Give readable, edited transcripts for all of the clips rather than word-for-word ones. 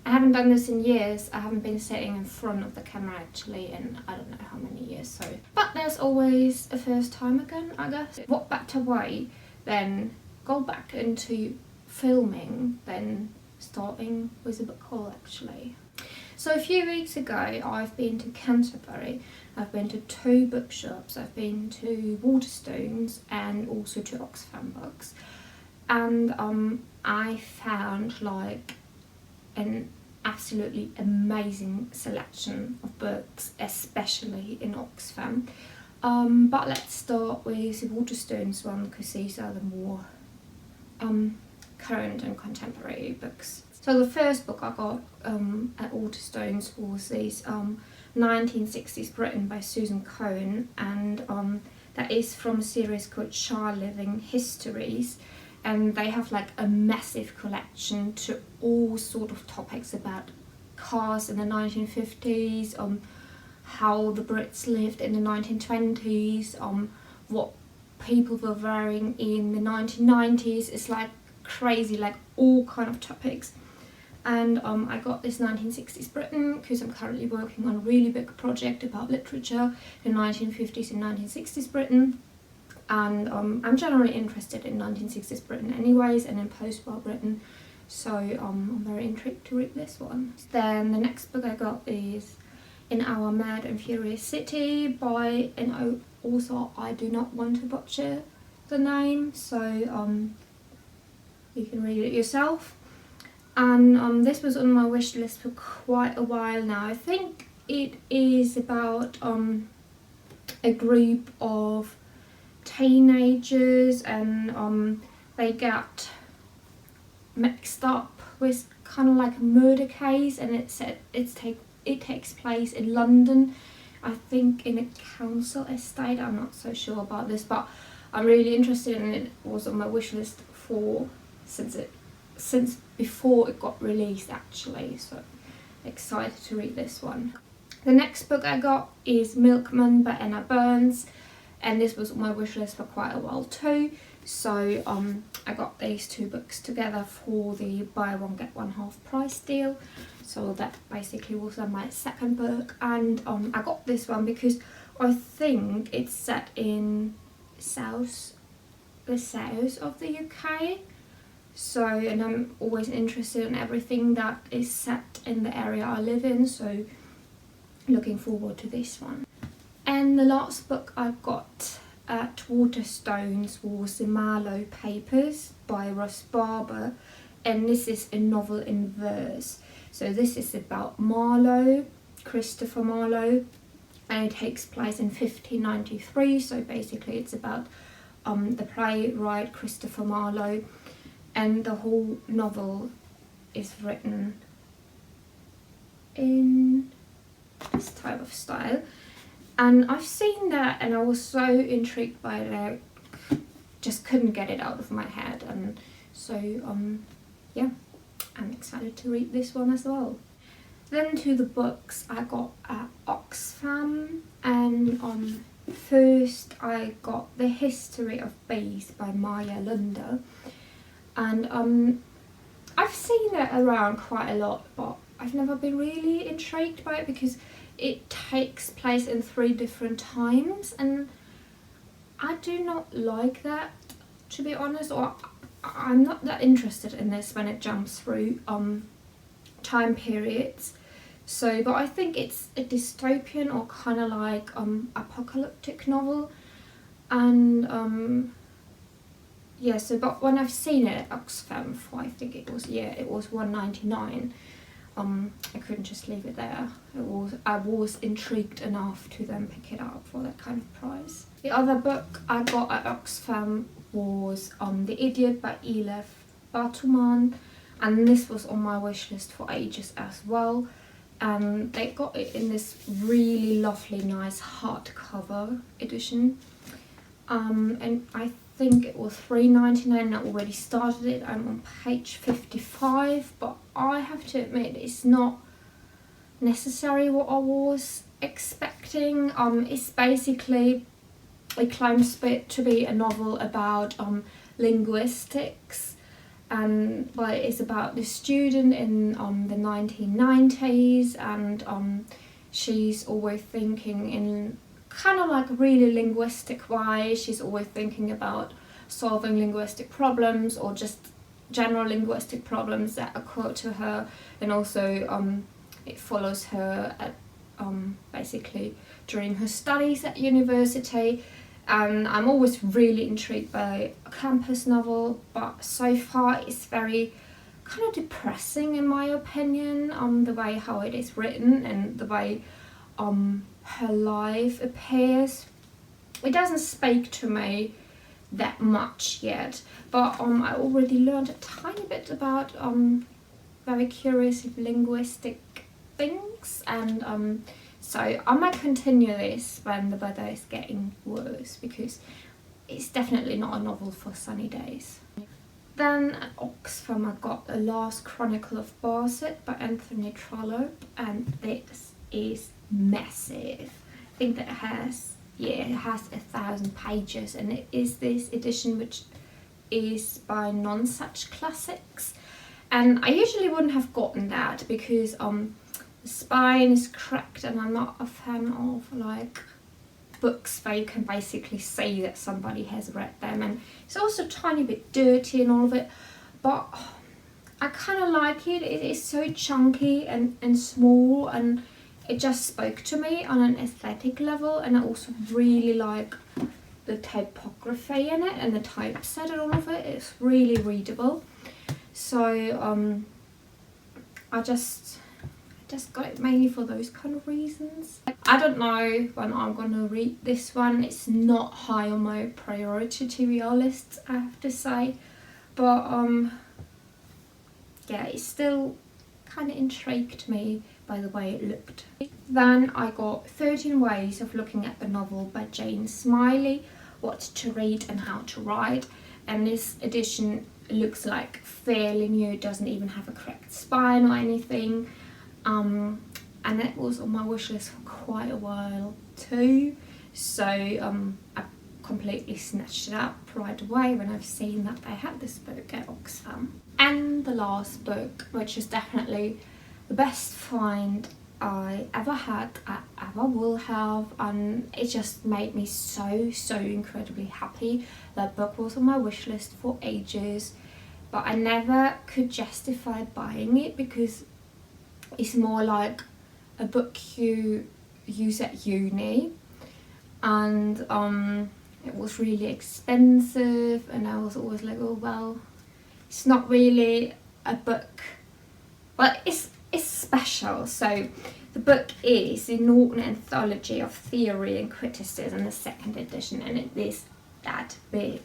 I haven't done this in years. I haven't been sitting in front of the camera actually in I don't know how many years, so. But there's always a first time again, I guess. What better way than go back into filming than starting with a book haul actually. So a few weeks ago I've been to Canterbury. I've been to 2 bookshops. I've been to Waterstones and also to Oxfam books. And I found like an absolutely amazing selection of books, especially in Oxfam. But let's start with the Waterstones one because these are the more current and contemporary books. So the first book I got at Waterstones was this 1960s Britain by Susan Cohen, and that is from a series called Child Living Histories, and they have like a massive collection to all sort of topics about cars in the 1950s, how the Brits lived in the 1920s, what people were wearing in the 1990s. It's like crazy, like all kind of topics. And I got this 1960s Britain because I'm currently working on a really big project about literature in 1950s and 1960s Britain. And I'm generally interested in 1960s Britain anyways, and in post-war Britain. So I'm very intrigued to read this one. Then the next book I got is In Our Mad and Furious City by an author I do not want to butcher the name, so you can read it yourself. And this was on my wish list for quite a while now. I think it is about a group of teenagers, and they get mixed up with kind of like a murder case, and it takes place in London, I think in a council estate. I'm not so sure about this, but I'm really interested in it. It was on my wish list since before it got released actually, so excited to read this one. The next book I got is Milkman by Anna Burns, and this was on my wish list for quite a while too. So I got these 2 books together for the buy one get one half price deal. So that basically was my second book, and I got this one because I think it's set in the south of the UK. So, and I'm always interested in everything that is set in the area I live in, so looking forward to this one. And the last book I got at Waterstones was The Marlowe Papers by Ross Barber, and this is a novel in verse. So this is about Marlowe, Christopher Marlowe, and it takes place in 1593, so basically it's about the playwright Christopher Marlowe. And the whole novel is written in this type of style. And I've seen that and I was so intrigued by it, I just couldn't get it out of my head. And so, yeah, I'm excited to read this one as well. Then to the books I got at Oxfam, and first I got The History of Bees by Maya Lunder. And I've seen it around quite a lot, but I've never been really intrigued by it because it takes place in 3 different times, and I do not like that, to be honest, or I'm not that interested in this when it jumps through time periods. So, but I think it's a dystopian or kind of like apocalyptic novel, and yeah, so but when I've seen it at Oxfam for, I think it was £1.99, I couldn't just leave it there. I was intrigued enough to then pick it up for that kind of price. The other book I got at Oxfam was The Idiot by Elif Batuman, and this was on my wish list for ages as well. They got it in this really lovely, nice hardcover edition, and I think it was £3.99. I already started it. I'm on page 55, but I have to admit it's not necessarily what I was expecting. It's basically, it claims to be a novel about linguistics, and well, it's about this student in the 1990s, and she's always thinking in kind of like really linguistic way. She's always thinking about solving linguistic problems or just general linguistic problems that occur to her, and also it follows her at basically during her studies at university. And I'm always really intrigued by a campus novel, but so far it's very kind of depressing in my opinion, the way how it is written and the way her life appears. It doesn't speak to me that much yet, but I already learned a tiny bit about very curious linguistic things, and so I might continue this when the weather is getting worse, because it's definitely not a novel for sunny days. Then at Oxfam I got The Last Chronicle of Barset by Anthony Trollope, and this is massive. I think that it has 1,000 pages, and it is this edition which is by Non-Such Classics, and I usually wouldn't have gotten that because the spine is cracked, and I'm not a fan of like books where you can basically see that somebody has read them, and it's also a tiny bit dirty and all of it, but I kind of like it. It is so chunky and small, and it just spoke to me on an aesthetic level, and I also really like the typography in it and the typeset and all of it. It's really readable. So I just got it mainly for those kind of reasons. I don't know when I'm gonna read this one. It's not high on my priority TBR list, I have to say, but yeah, it still kind of intrigued me by the way it looked. Then I got 13 Ways of Looking at the Novel by Jane Smiley, What to Read and How to Write, and this edition looks like fairly new. It doesn't even have a cracked spine or anything, and it was on my wish list for quite a while too, so I completely snatched it up right away when I've seen that they had this book at Oxfam. And the last book, which is definitely the best find I ever had, I ever will have, and it just made me so incredibly happy. That book was on my wish list for ages, but I never could justify buying it because it's more like a book you use at uni, and it was really expensive, and I was always like, oh well, it's not really a book, but it's special. So the book is the Norton Anthology of Theory and Criticism, the 2nd edition, and it is that big.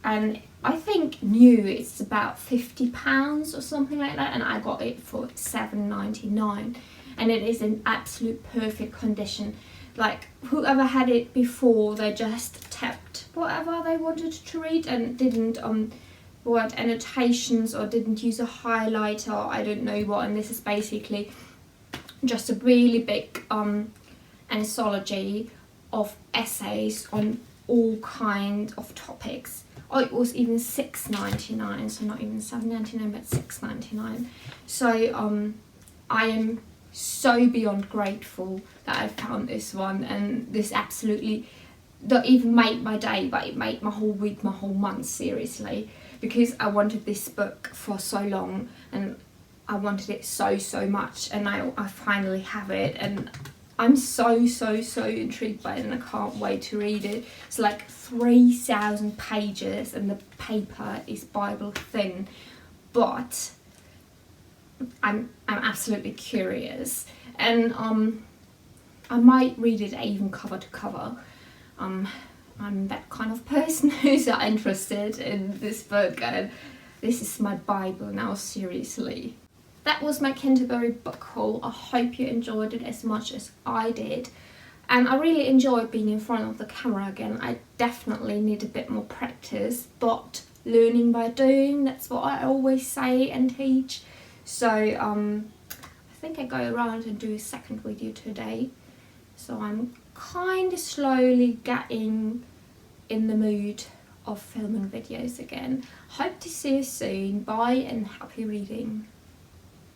And I think new it's about £50 or something like that, and I got it for £7.99, and it is in absolute perfect condition. Like whoever had it before, they just tapped whatever they wanted to read and didn't write annotations or didn't use a highlighter, I don't know what, and this is basically just a really big anthology of essays on all kind of topics. Oh, it was even £6.99, so not even £7.99 but £6.99. So I am so beyond grateful that I found this one, and this absolutely not even made my day, but it made my whole week, my whole month, seriously, because I wanted this book for so long and I wanted it so much, and I finally have it, and I'm so intrigued by it, and I can't wait to read it. It's like 3,000 pages and the paper is Bible thin, but I'm absolutely curious, and I might read it even cover to cover. I'm that kind of person who's interested in this book, and this is my Bible now, seriously. That was my Canterbury book haul. I hope you enjoyed it as much as I did, and I really enjoyed being in front of the camera again. I definitely need a bit more practice, but learning by doing, that's what I always say and teach. So I think I go around and do a second video today, so I'm kind of slowly getting in the mood of filming videos again. Hope to see you soon. Bye and happy reading.